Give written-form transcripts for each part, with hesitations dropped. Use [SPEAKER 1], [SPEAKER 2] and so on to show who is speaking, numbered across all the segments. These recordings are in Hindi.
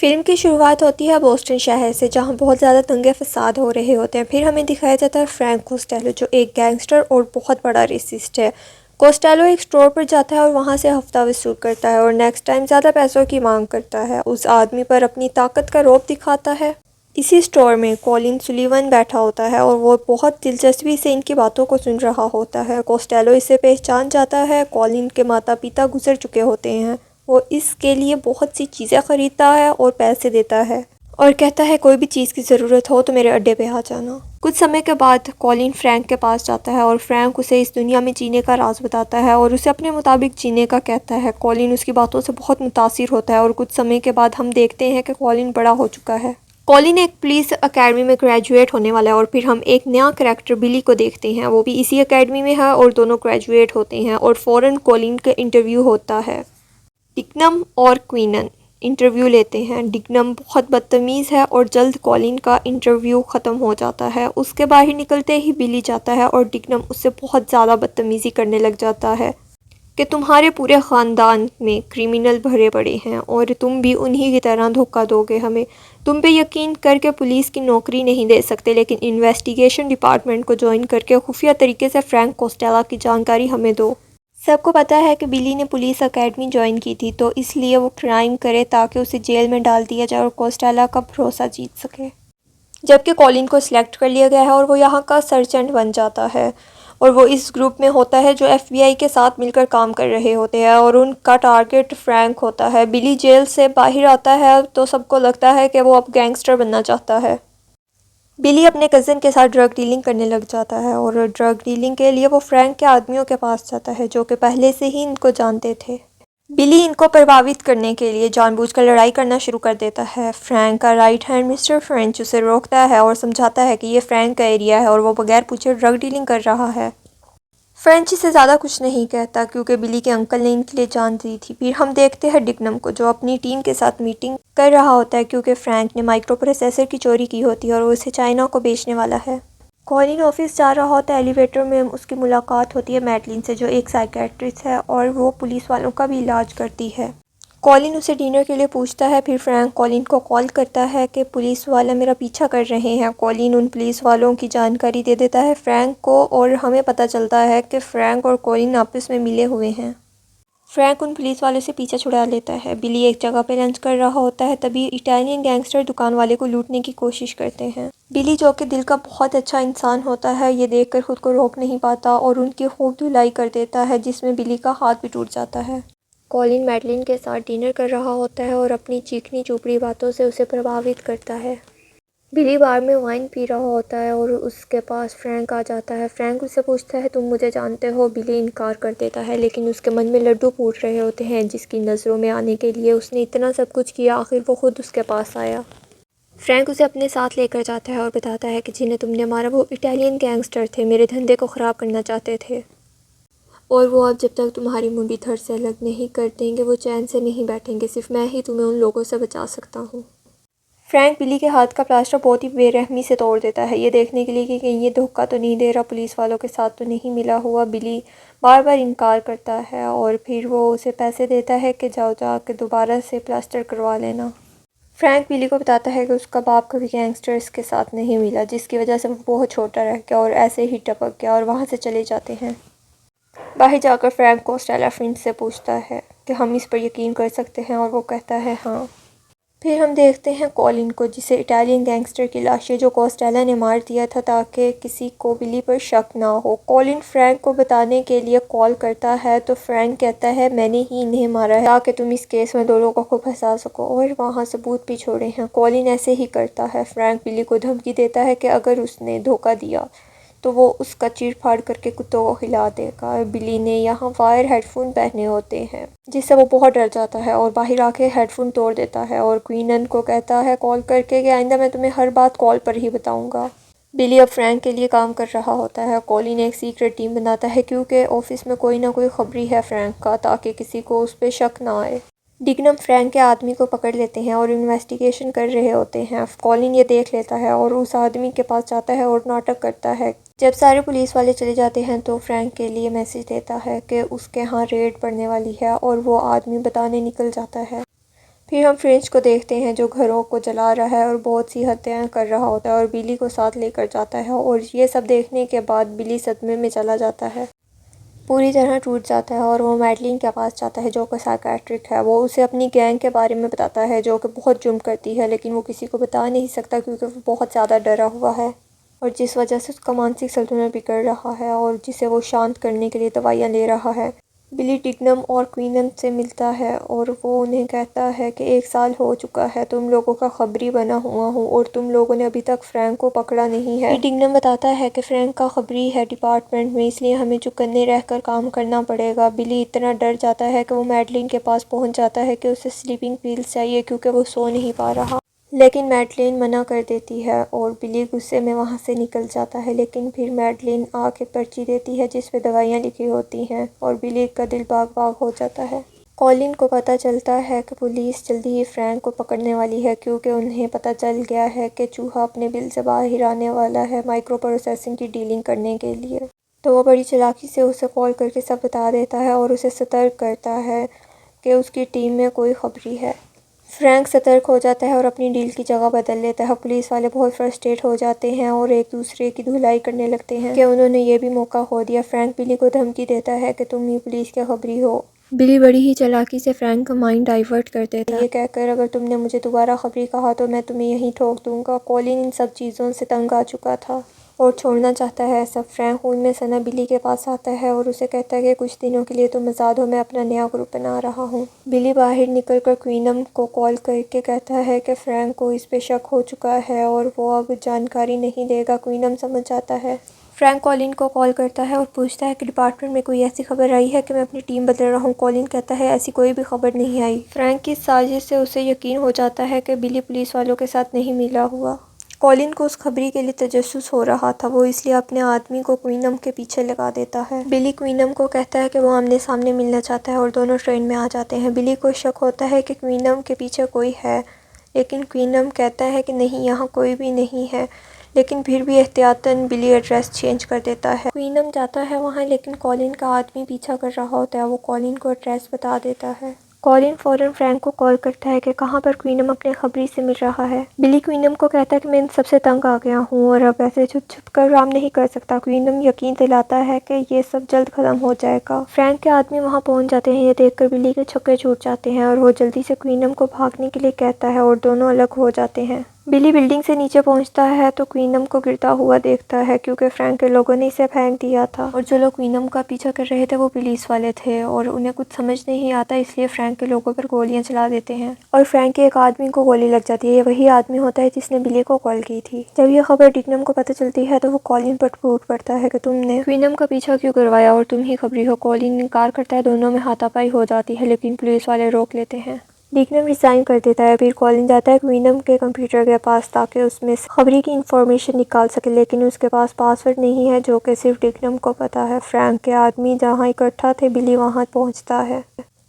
[SPEAKER 1] फिल्म की शुरुआत होती है बोस्टन शहर से, जहां बहुत ज़्यादा दंगे फसाद हो रहे होते हैं। फिर हमें दिखाया जाता है फ्रैंक कोस्टेलो, जो एक गैंगस्टर और बहुत बड़ा रेसिस्ट है। कोस्टेलो एक स्टोर पर जाता है और वहां से हफ्ता वसूल करता है और नेक्स्ट टाइम ज़्यादा पैसों की मांग करता है। उस आदमी पर अपनी ताकत का रौब दिखाता है। इसी स्टोर में कॉलिन सुलिवन बैठा होता है और वो बहुत दिलचस्पी से इनकी बातों को सुन रहा होता है। कोस्टेलो इसे पहचान जाता है। कॉलिन के माता पिता गुजर चुके होते हैं। वो इसके लिए बहुत सी चीज़ें ख़रीदता है और पैसे देता है और कहता है कोई भी चीज़ की ज़रूरत हो तो मेरे अड्डे पे आ जाना। कुछ समय के बाद कॉलिन फ्रैंक के पास जाता है और फ्रैंक उसे इस दुनिया में जीने का राज बताता है और उसे अपने मुताबिक जीने का कहता है। कॉलिन उसकी बातों से बहुत मुतासिर होता है और कुछ समय के बाद हम देखते हैं कि कॉलिन बड़ा हो चुका है। कॉलिन एक पुलिस अकेडमी में ग्रेजुएट होने वाला है और फिर हम एक नया करैक्टर बिली को देखते हैं। वो भी इसी अकेडमी में है और दोनों ग्रेजुएट होते हैं और फ़ौरन कॉलिन का इंटरव्यू होता है। डिग्नम और क्वीनन इंटरव्यू लेते हैं। डिग्नम बहुत बदतमीज़ है और जल्द कॉलिन का इंटरव्यू ख़त्म हो जाता है। उसके बाहर निकलते ही बिली जाता है और डिग्नम उससे बहुत ज़्यादा बदतमीज़ी करने लग जाता है कि तुम्हारे पूरे ख़ानदान में क्रिमिनल भरे पड़े हैं और तुम भी उन्हीं की तरह धोखा दोगे हमें। तुम पे यकीन करके पुलिस की नौकरी नहीं दे सकते, लेकिन इन्वेस्टिगेशन डिपार्टमेंट को ज्वाइन करके खुफिया तरीके से फ्रैंक कोस्टेलो की जानकारी हमें दो। सबको पता है कि बिली ने पुलिस अकेडमी ज्वाइन की थी, तो इसलिए वो क्राइम करे ताकि उसे जेल में डाल दिया जाए और कोस्टेलो का भरोसा जीत सके। जबकि कॉलिन को सिलेक्ट कर लिया गया है और वो यहाँ का सर्जेंट बन जाता है और वो इस ग्रुप में होता है जो FBI के साथ मिलकर काम कर रहे होते हैं और उनका टारगेट फ्रैंक होता है। बिली जेल से बाहर आता है तो सबको लगता है कि वो अब गैंगस्टर बनना चाहता है। बिली अपने कज़न के साथ ड्रग डीलिंग करने लग जाता है और ड्रग डीलिंग के लिए वो फ्रैंक के आदमियों के पास जाता है जो कि पहले से ही इनको जानते थे। बिली इनको प्रभावित करने के लिए जानबूझकर लड़ाई करना शुरू कर देता है। फ्रैंक का राइट हैंड मिस्टर फ्रेंच उसे रोकता है और समझाता है कि ये फ्रैंक का एरिया है और वो बगैर पूछे ड्रग डीलिंग कर रहा है। फ्रेंच से ज़्यादा कुछ नहीं कहता क्योंकि बिली के अंकल ने इनके लिए जान दी थी। फिर हम देखते हैं डिग्नम को, जो अपनी टीम के साथ मीटिंग कर रहा होता है क्योंकि फ्रैंक ने माइक्रो प्रोसेसर की चोरी की होती है और वो इसे चाइना को बेचने वाला है। कॉलिन ऑफिस जा रहा होता है। एलिवेटर में उसकी मुलाकात होती है मैडलिन से, जो एक साइकेट्रिस्ट है और वो पुलिस वालों का भी इलाज करती है। कॉलिन उसे डिनर के लिए पूछता है। फिर फ्रैंक कॉलिन को कॉल करता है कि पुलिस वाले मेरा पीछा कर रहे हैं। कॉलिन उन पुलिस वालों की जानकारी दे देता है फ्रैंक को और हमें पता चलता है कि फ्रैंक और कॉलिन आपस में मिले हुए हैं। फ्रैंक उन पुलिस वालों से पीछा छुड़ा लेता है। बिली एक जगह पर लंच कर रहा होता है, तभी इटालियन गैंगस्टर दुकान वाले को लूटने की कोशिश करते हैं। बिली, जो कि दिल का बहुत अच्छा इंसान होता है, ये देखकर खुद को रोक नहीं पाता और उनकी खूब धुलाई कर देता है, जिसमें बिली का हाथ भी टूट जाता है। कॉलिन मैडलिन के साथ डिनर कर रहा होता है और अपनी चीखनी चुपड़ी बातों से उसे प्रभावित करता है। बिली बार में वाइन पी रहा होता है और उसके पास फ्रैंक आ जाता है। फ्रैंक उससे पूछता है तुम मुझे जानते हो? बिली इनकार कर देता है, लेकिन उसके मन में लड्डू फूट रहे होते हैं, जिसकी नज़रों में आने के लिए उसने इतना सब कुछ किया, आखिर वो खुद उसके पास आया। फ्रैंक उसे अपने साथ लेकर जाता है और बताता है कि जिन्हें तुमने मारा वो इटालियन गैंगस्टर थे, मेरे धंधे को ख़राब करना चाहते थे और वो अब जब तक तुम्हारी मुंडी धड़ से अलग नहीं कर देंगे वो चैन से नहीं बैठेंगे। सिर्फ मैं ही तुम्हें उन लोगों से बचा सकता हूँ। फ्रैंक बिली के हाथ का प्लास्टर बहुत ही बेरहमी से तोड़ देता है, ये देखने के लिए कि कहीं ये धोखा तो नहीं दे रहा, पुलिस वालों के साथ तो नहीं मिला हुआ। बिली बार बार इनकार करता है और फिर वो उसे पैसे देता है कि जाओ जाके दोबारा से प्लास्टर करवा लेना। फ्रैंक बिली को बताता है कि उसका बाप कभी गैंगस्टर्स के साथ नहीं मिला, जिसकी वजह से वो बहुत छोटा रह गया और ऐसे ही टपक गया और वहाँ से चले जाते हैं। बाहर जाकर फ्रैंक कोस्टेलो फ्रेंच से पूछता है कि हम इस पर यकीन कर सकते हैं और वो कहता है हाँ। फिर हम देखते हैं कॉलिन को, जिसे इटालियन गैंगस्टर की लाश है जो कोस्टेलो ने मार दिया था ताकि किसी को बिली पर शक ना हो। कॉलिन फ्रैंक को बताने के लिए कॉल करता है तो फ्रैंक कहता है मैंने ही इन्हें मारा है ताकि तुम इस केस में 2 लोगों को फंसा सको और वहाँ सबूत भी छोड़े हैं। कॉलिन ऐसे ही करता है। फ्रैंक बिली को धमकी देता है कि अगर उसने धोखा दिया तो वो उसका चीर फाड़ करके कुत्तों को खिला देगा। बिली ने यहाँ वायर हेडफोन पहने होते हैं, जिससे वो बहुत डर जाता है और बाहर आके हेडफोन तोड़ देता है और क्वीनन को कहता है कॉल करके कि आइंदा मैं तुम्हें हर बात कॉल पर ही बताऊंगा। बिली अब फ्रैंक के लिए काम कर रहा होता है। कॉलिन एक सीक्रेट टीम बनाता है क्योंकि ऑफिस में कोई ना कोई खबरी है फ्रैंक का, ताकि किसी को उस पर शक ना आए। डिग्नम फ्रैंक के आदमी को पकड़ लेते हैं और इन्वेस्टिगेशन कर रहे होते हैं। कॉलिन ये देख लेता है और उस आदमी के पास जाता है और नाटक करता है। जब सारे पुलिस वाले चले जाते हैं तो फ्रैंक के लिए मैसेज देता है कि उसके यहाँ रेड पड़ने वाली है और वो आदमी बताने निकल जाता है। फिर हम फ्रेंच को देखते हैं जो घरों को जला रहा है और बहुत सी हत्याएं कर रहा होता है और बिली को साथ लेकर जाता है। और ये सब देखने के बाद बिली सदमे में चला जाता है, पूरी तरह टूट जाता है और वो मैडलिन के पास जाता है जो कि साइकेट्रिक है। वो उसे अपनी गैंग के बारे में बताता है जो कि बहुत जुर्म करती है, लेकिन वो किसी को बता नहीं सकता क्योंकि वो बहुत ज़्यादा डरा हुआ है और जिस वजह से उसका मानसिक संतुलन बिगड़ रहा है और जिसे वो शांत करने के लिए दवाइयाँ ले रहा है। बिली डिग्नम और क्वीनम से मिलता है और वो उन्हें कहता है कि 1 साल हो चुका है, तुम लोगों का खबरी बना हुआ हूँ और तुम लोगों ने अभी तक फ्रैंक को पकड़ा नहीं है। डिग्नम बताता है कि फ्रैंक का खबरी है डिपार्टमेंट में, इसलिए हमें चुकन्ने रहकर काम करना पड़ेगा। बिली इतना डर जाता है कि वो मैडलिन के पास पहुँच जाता है कि उसे स्लीपिंग पिल्स चाहिए क्योंकि वो सो नहीं पा रहा, लेकिन मैडलिन मना कर देती है और बिली गुस्से में वहाँ से निकल जाता है। लेकिन फिर मैडलिन आके पर्ची देती है जिस पे दवाइयाँ लिखी होती हैं और बिली का दिल बाग बाग हो जाता है। कॉलिन को पता चलता है कि पुलिस जल्दी ही फ्रैंक को पकड़ने वाली है क्योंकि उन्हें पता चल गया है कि चूहा अपने बिल से बाहर आने वाला है माइक्रो प्रोसेसिंग की डीलिंग करने के लिए। तो वो बड़ी चालाकी से उसे कॉल करके सब बता देता है और उसे सतर्क करता है कि उसकी टीम में कोई खबरी है। फ्रैंक सतर्क हो जाता है और अपनी डील की जगह बदल लेता है। पुलिस वाले बहुत फ्रस्ट्रेट हो जाते हैं और एक दूसरे की धुलाई करने लगते हैं कि उन्होंने ये भी मौका खो दिया। फ्रैंक बिली को धमकी देता है कि तुम ही पुलिस के खबरी हो। बिली बड़ी ही चालाकी से फ्रैंक का माइंड डाइवर्ट कर देता है, ये कहकर अगर तुमने मुझे दोबारा खबरी कहा तो मैं तुम्हें यहीं ठोक दूंगा। कॉलिन इन सब चीज़ों से तंग आ चुका था और छोड़ना चाहता है सब। फ्रैंक उनमें सना बिली के पास आता है और उसे कहता है कि कुछ दिनों के लिए तुम आज़ाद हो, मैं अपना नया ग्रुप बना रहा हूँ। बिली बाहर निकलकर क्वीनम को कॉल करके कहता है कि फ्रैंक को इस पे शक हो चुका है और वो अब जानकारी नहीं देगा। क्वीनम समझ जाता है। फ्रैंक कॉलिन को कॉल करता है और पूछता है कि डिपार्टमेंट में कोई ऐसी खबर आई है कि मैं अपनी टीम बदल रहा हूँ। कॉलिन कहता है ऐसी कोई भी खबर नहीं आई। फ्रैंक की साजिश से उसे यकीन हो जाता है कि बिली पुलिस वालों के साथ नहीं मिला हुआ। कॉलिन को उस खबरी के लिए तजस्सुस हो रहा था, वो इसलिए अपने आदमी को क्वीनम के पीछे लगा देता है। बिली क्वीनम को कहता है कि वो आमने सामने मिलना चाहता है और दोनों ट्रेन में आ जाते हैं। बिली को शक होता है कि क्वीनम के पीछे कोई है, लेकिन क्वीनम कहता है कि नहीं, यहाँ कोई भी नहीं है। लेकिन फिर भी एहतियातन बिली एड्रेस चेंज कर देता है। क्वीनम जाता है वहाँ, लेकिन कॉलिन का आदमी पीछा कर रहा होता है। वो कॉलिन को एड्रेस बता देता है। कॉलिन फ़ौरन फ्रैंक को कॉल करता है कि कहाँ पर क्वीनम अपने खबरी से मिल रहा है। बिली क्वीनम को कहता है कि मैं इन सबसे तंग आ गया हूँ और अब ऐसे छुप छुप कर काम नहीं कर सकता। क्वीनम यकीन दिलाता है कि ये सब जल्द ख़त्म हो जाएगा। फ्रैंक के आदमी वहाँ पहुँच जाते हैं। ये देखकर बिली के छक्के छूट जाते हैं और वो जल्दी से क्वीनम को भागने के लिए कहता है और दोनों अलग हो जाते हैं। बिली बिल्डिंग से नीचे पहुंचता है तो क्वीनम को गिरता हुआ देखता है क्योंकि फ्रैंक के लोगों ने इसे फेंक दिया था और जो लोग क्वीनम का पीछा कर रहे थे वो पुलिस वाले थे और उन्हें कुछ समझ नहीं आता, इसलिए फ्रैंक के लोगों पर गोलियां चला देते हैं और फ्रैंक के एक आदमी को गोली लग जाती है। ये वही आदमी होता है जिसने बिली को कॉल की थी। जब ये खबर डिग्नम को पता चलती है तो वो कॉलिन पर टूट पड़ता है कि तुमने क्वीनम का पीछा क्यों करवाया और तुम ही खबरी हो। कॉलिन इनकार करता है, दोनों में हाथापाई हो जाती है, लेकिन पुलिस वाले रोक लेते हैं। डिग्नम रिज़ाइन कर देता है। फिर कॉलिन जाता है क्वीनम के कंप्यूटर के पास ताकि उसमें खबरी की इंफॉर्मेशन निकाल सके, लेकिन उसके पास पासवर्ड नहीं है जो कि सिर्फ डिग्नम को पता है। फ्रैंक के आदमी जहां इकट्ठा थे, बिली वहां पहुंचता है।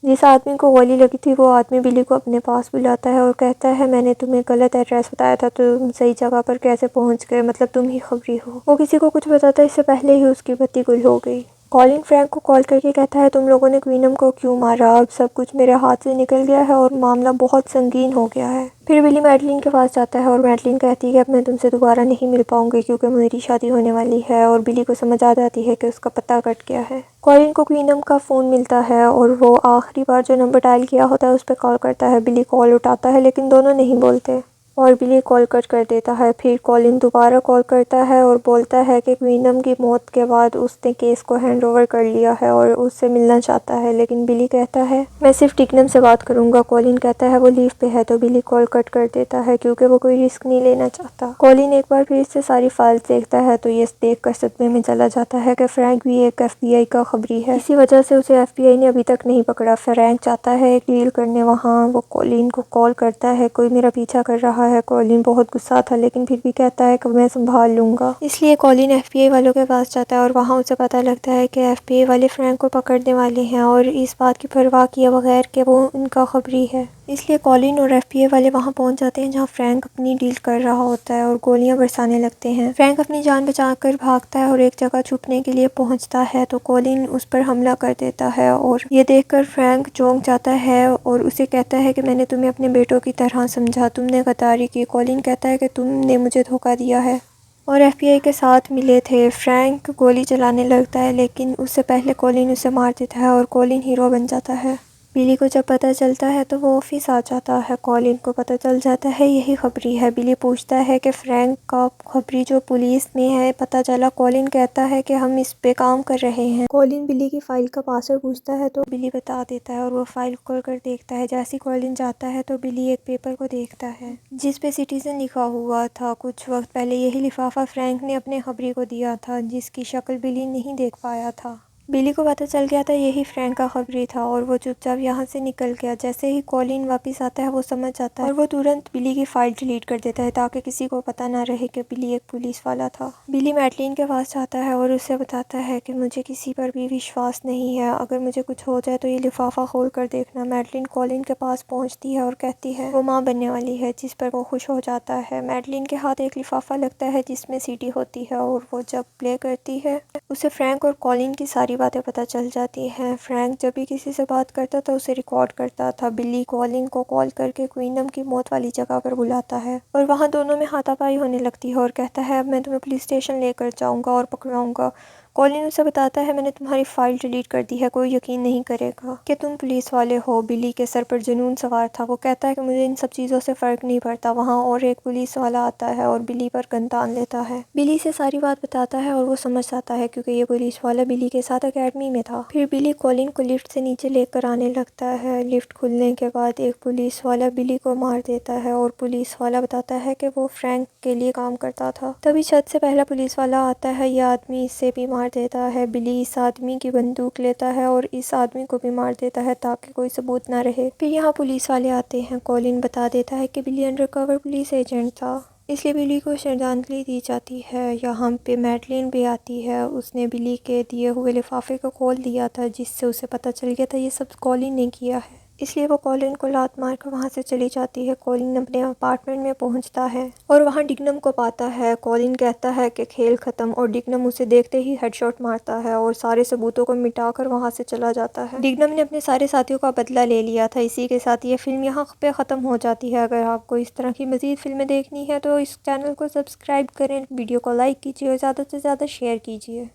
[SPEAKER 1] जिस आदमी को गोली लगी थी वो आदमी बिली को अपने पास बुलाता है और कहता है मैंने तुम्हें गलत एड्रेस बताया था, तुम सही जगह पर कैसे पहुंच गए, मतलब तुम ही खबरी हो। वो किसी को कुछ बताता है इससे पहले ही उसकी बत्ती गुल हो गई। कॉलिन फ्रैंक को कॉल करके कहता है तुम लोगों ने क्वीनम को क्यों मारा, अब सब कुछ मेरे हाथ से निकल गया है और मामला बहुत संगीन हो गया है। फिर बिली मैडलिन के पास जाता है और मैडलिन कहती है कि अब मैं तुमसे दोबारा नहीं मिल पाऊंगी क्योंकि मेरी शादी होने वाली है और बिली को समझ आ जाती है कि उसका पता कट गया है। कॉलिन को क्वीनम का फ़ोन मिलता है और वो आखिरी बार जो नंबर डायल किया होता है उस पर कॉल करता है। बिली कॉल उठाता है लेकिन दोनों नहीं बोलते और बिली कॉल कट कर देता है। फिर कॉलिन दोबारा कॉल करता है और बोलता है कि क्वीनम की मौत के बाद उसने केस को हैंड ओवर कर लिया है और उससे मिलना चाहता है, लेकिन बिली कहता है मैं सिर्फ डिग्नम से बात करूंगा। कॉलिन कहता है वो लीव पे है, तो बिली कॉल कट कर देता है क्योंकि वो कोई रिस्क नहीं लेना चाहता। कॉलिन एक बार फिर इससे सारी फाइल्स देखता है तो ये देख कर सदमे में चला जाता है कि फ्रैंक भी एक FBI का खबरी है, इसी वजह से उसे FBI ने अभी तक नहीं पकड़ा। फ्रैंक चाहता है एक डील करने, वहाँ वो कॉलिन को कॉल करता है कोई मेरा पीछा कर रहा है। कॉलिन बहुत गुस्सा था लेकिन फिर भी कहता है कि मैं संभाल लूंगा, इसलिए कॉलिन FBI वालों के पास जाता है और वहाँ उसे पता लगता है कि FBI वाले फ्रैंक को पकड़ने वाले हैं और इस बात की परवाह किए बगैर कि वो उनका खबरी है। इसलिए कॉलिन और एफबीआई वाले वहां पहुंच जाते हैं जहां फ्रैंक अपनी डील कर रहा होता है और गोलियां बरसाने लगते हैं। फ्रैंक अपनी जान बचाकर भागता है और एक जगह छुपने के लिए पहुंचता है तो कॉलिन उस पर हमला कर देता है और ये देखकर फ्रैंक चौंक जाता है और उसे कहता है कि मैंने तुम्हें अपने बेटों की तरह समझा, तुमने गद्दारी की। कॉलिन कहता है कि तुमने मुझे धोखा दिया है और एफबीआई के साथ मिले थे। फ्रैंक गोली चलाने लगता है लेकिन उससे पहले कॉलिन उसे मार देता है और कॉलिन हीरो बन जाता है। बिली को जब पता चलता है तो वो ऑफिस आ जाता है। कॉलिन को पता चल जाता है यही खबरी है। बिली पूछता है कि फ्रैंक का खबरी जो पुलिस में है पता चला। कॉलिन कहता है कि हम इस पे काम कर रहे हैं। कॉलिन बिली की फाइल का पासवर्ड पूछता है तो बिली बता देता है और वो फाइल खोल कर देखता है। जैसे कॉलिन जाता है तो बिली एक पेपर को देखता है जिस पे सिटीजन लिखा हुआ था। कुछ वक्त पहले यही लिफाफा फ्रैंक ने अपने खबरी को दिया था जिसकी शक्ल बिली नहीं देख पाया था। बिली को पता चल गया था यही फ्रैंक का खबरी था और वो चुपचाप यहाँ से निकल गया। जैसे ही कॉलिन वापस आता है वो समझ जाता है और वो तुरंत बिली की फाइल डिलीट कर देता है ताकि किसी को पता ना रहे कि बिली एक पुलिस वाला था। बिली मैडलिन के पास जाता है और उसे बताता है कि मुझे किसी पर भी विश्वास नहीं है, अगर मुझे कुछ हो जाए तो ये लिफाफा खोल कर देखना। मैडलिन कॉलिन के पास पहुँचती है और कहती है वो माँ बनने वाली है, जिस पर वो खुश हो जाता है। मैडलिन के हाथ एक लिफाफा लगता है जिसमें सीडी होती है और वो जब प्ले करती है उसे फ्रैंक और कॉलिन की सारी बातें पता चल जाती हैं। फ्रैंक जब भी किसी से बात करता था उसे रिकॉर्ड करता था। बिली कॉलिन को कॉल करके क्वीनम की मौत वाली जगह पर बुलाता है और वहाँ दोनों में हाथापाई होने लगती है और कहता है अब मैं तुम्हें पुलिस स्टेशन लेकर जाऊँगा और पकड़ाऊँगा। कॉलिन उसे बताता है मैंने तुम्हारी फाइल डिलीट कर दी है, कोई यकीन नहीं करेगा कि तुम पुलिस वाले हो। बिली के सर पर जुनून सवार था। वो कहता है कि मुझे इन सब चीज़ों से फ़र्क नहीं पड़ता। वहाँ और एक पुलिस वाला आता है और बिली पर गन तान लेता है। बिली से सारी बात बताता है और वो समझ जाता है क्योंकि ये पुलिस वाला बिली के साथ अकेडमी में था। फिर बिली कॉलिन को लिफ्ट से नीचे लेकर आने लगता है। लिफ्ट खुलने के बाद एक पुलिस वाला बिली को मार देता है और पुलिस वाला बताता है कि वो फ्रैंक के लिए काम करता था। तभी छत से पहला पुलिस वाला आता है। यह आदमी इससे भी मार देता है। बिली इस आदमी की बंदूक लेता है और इस आदमी को भी मार देता है ताकि कोई सबूत ना रहे। फिर यहाँ पुलिस वाले आते हैं। कॉलिन बता देता है कि बिली अंडरकवर पुलिस एजेंट था, इसलिए बिली को श्रद्धांजलि दी जाती है। यहाँ पे मैडलिन भी आती है। उसने बिली के दिए हुए लिफाफे को खोल दिया था जिससे उसे पता चल गया था ये सब कॉलिन ने किया है, इसलिए वो कॉलिन को लात मार कर वहाँ से चली जाती है। कॉलिन अपने अपार्टमेंट में पहुँचता है और वहाँ डिग्नम को पाता है। कॉलिन कहता है कि खेल ख़त्म और डिग्नम उसे देखते ही हेडशॉट मारता है और सारे सबूतों को मिटाकर वहाँ से चला जाता है। डिग्नम ने अपने सारे साथियों का बदला ले लिया था। इसी के साथ ये फिल्म यहाँ पे ख़त्म हो जाती है। अगर आपको इस तरह की मज़ीद फिल्में देखनी है तो इस चैनल को सब्सक्राइब करें, वीडियो को लाइक कीजिए और ज़्यादा से ज़्यादा शेयर कीजिए।